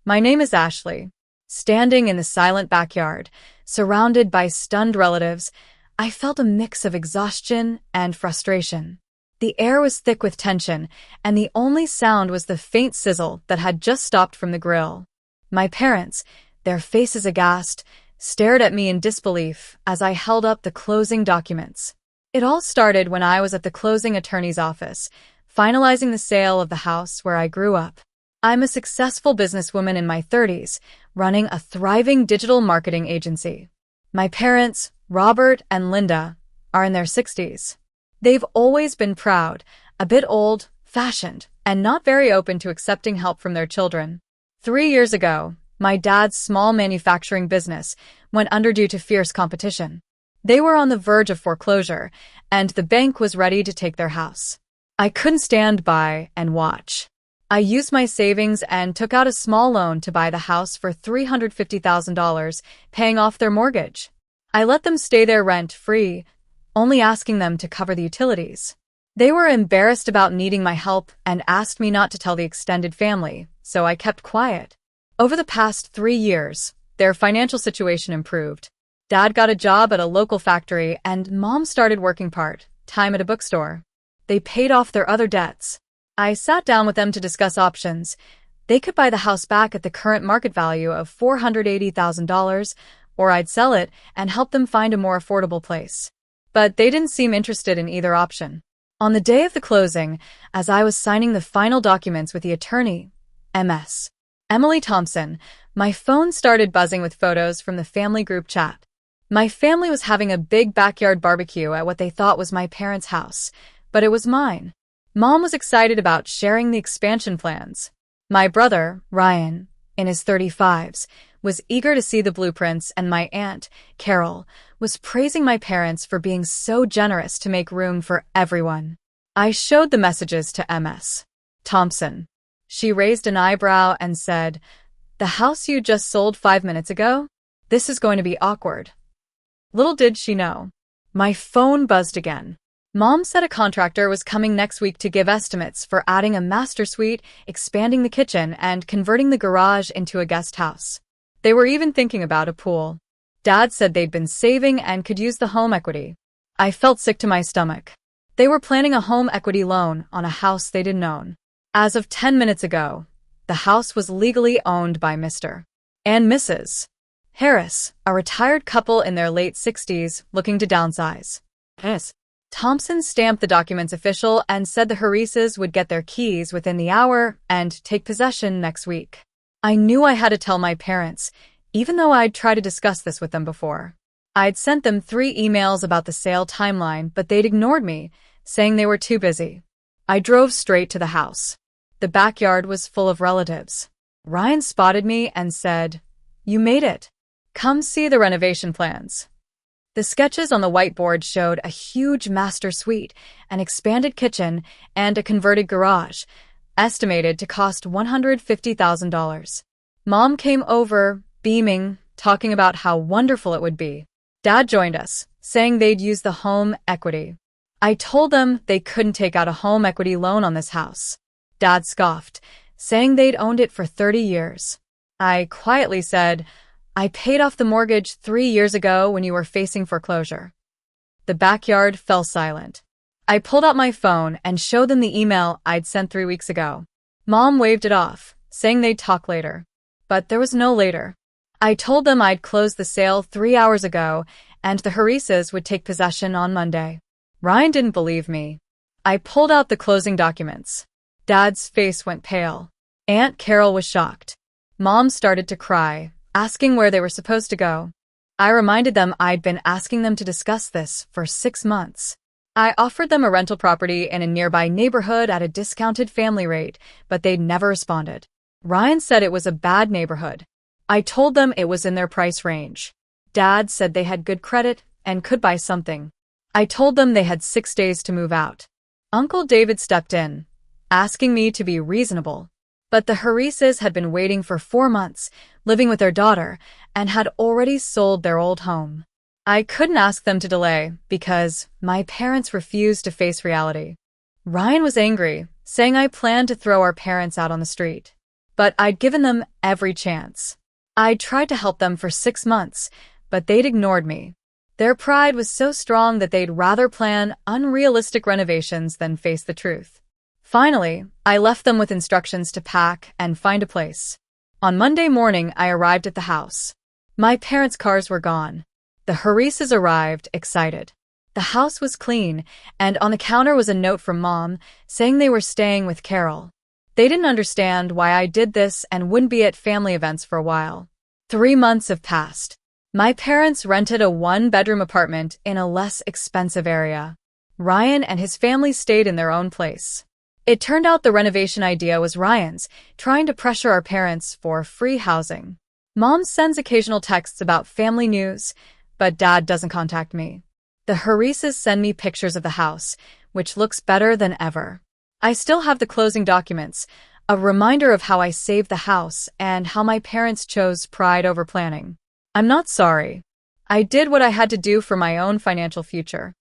My name is Ashley. Standing in the silent backyard, surrounded by stunned relatives, I felt a mix of exhaustion and frustration. The air was thick with tension, and the only sound was the faint sizzle that had just stopped from the grill. My parents, their faces aghast, stared at me in disbelief as I held up the closing documents. It all started when I was at the closing attorney's office, finalizing the sale of the house where I grew up. I'm a successful businesswoman in my 30s, running a thriving digital marketing agency. My parents, Robert and Linda, are in their 60s. They've always been proud, a bit old-fashioned, and not very open to accepting help from their children. 3 years ago, my dad's small manufacturing business went under due to fierce competition. They were on the verge of foreclosure, and the bank was ready to take their house. I couldn't stand by and watch. I used my savings and took out a small loan to buy the house for $350,000, paying off their mortgage. I let them stay there rent-free, only asking them to cover the utilities. They were embarrassed about needing my help and asked me not to tell the extended family, so I kept quiet. Over the past 3 years, their financial situation improved. Dad got a job at a local factory and Mom started working part-time at a bookstore. They paid off their other debts. I sat down with them to discuss options. They could buy the house back at the current market value of $480,000, or I'd sell it and help them find a more affordable place. But they didn't seem interested in either option. On the day of the closing, as I was signing the final documents with the attorney, Ms. Emily Thompson, my phone started buzzing with photos from the family group chat. My family was having a big backyard barbecue at what they thought was my parents' house, but it was mine. Mom was excited about sharing the expansion plans. My brother, Ryan, in his 35s, was eager to see the blueprints, and my aunt, Carol, was praising my parents for being so generous to make room for everyone. I showed the messages to Ms. Thompson. She raised an eyebrow and said, "The house you just sold 5 minutes ago? This is going to be awkward." Little did she know. My phone buzzed again. Mom said a contractor was coming next week to give estimates for adding a master suite, expanding the kitchen, and converting the garage into a guest house. They were even thinking about a pool. Dad said they'd been saving and could use the home equity. I felt sick to my stomach. They were planning a home equity loan on a house they didn't own. As of 10 minutes ago, the house was legally owned by Mr. and Mrs. Harris, a retired couple in their late 60s looking to downsize. Ms. Thompson stamped the documents official and said the Harrises would get their keys within the hour and take possession next week. I knew I had to tell my parents, even though I'd tried to discuss this with them before. I'd sent them 3 emails about the sale timeline, but they'd ignored me, saying they were too busy. I drove straight to the house. The backyard was full of relatives. Ryan spotted me and said, "You made it. Come see the renovation plans." The sketches on the whiteboard showed a huge master suite, an expanded kitchen, and a converted garage, estimated to cost $150,000. Mom came over, beaming, talking about how wonderful it would be. Dad joined us, saying they'd use the home equity. I told them they couldn't take out a home equity loan on this house. Dad scoffed, saying they'd owned it for 30 years. I quietly said, "I paid off the mortgage 3 years ago when you were facing foreclosure." The backyard fell silent. I pulled out my phone and showed them the email I'd sent 3 weeks ago. Mom waved it off, saying they'd talk later. But there was no later. I told them I'd closed the sale 3 hours ago and the Harrises would take possession on Monday. Ryan didn't believe me. I pulled out the closing documents. Dad's face went pale. Aunt Carol was shocked. Mom started to cry, asking where they were supposed to go. I reminded them I'd been asking them to discuss this for 6 months. I offered them a rental property in a nearby neighborhood at a discounted family rate, but they'd never responded. Ryan said it was a bad neighborhood. I told them it was in their price range. Dad said they had good credit and could buy something. I told them they had 6 days to move out. Uncle David stepped in, asking me to be reasonable. But the Harrises had been waiting for 4 months, living with their daughter, and had already sold their old home. I couldn't ask them to delay because my parents refused to face reality. Ryan was angry, saying I planned to throw our parents out on the street. but I'd given them every chance. I'd tried to help them for 6 months, but they'd ignored me. Their pride was so strong that they'd rather plan unrealistic renovations than face the truth. Finally, I left them with instructions to pack and find a place. On Monday morning, I arrived at the house. My parents' cars were gone. The Harises arrived, excited. The house was clean, and on the counter was a note from Mom saying they were staying with Carol. They didn't understand why I did this and wouldn't be at family events for a while. 3 months have passed. My parents rented a 1-bedroom apartment in a less expensive area. Ryan and his family stayed in their own place. It turned out the renovation idea was Ryan's, trying to pressure our parents for free housing. Mom sends occasional texts about family news, but Dad doesn't contact me. The Harises send me pictures of the house, which looks better than ever. I still have the closing documents, a reminder of how I saved the house and how my parents chose pride over planning. I'm not sorry. I did what I had to do for my own financial future.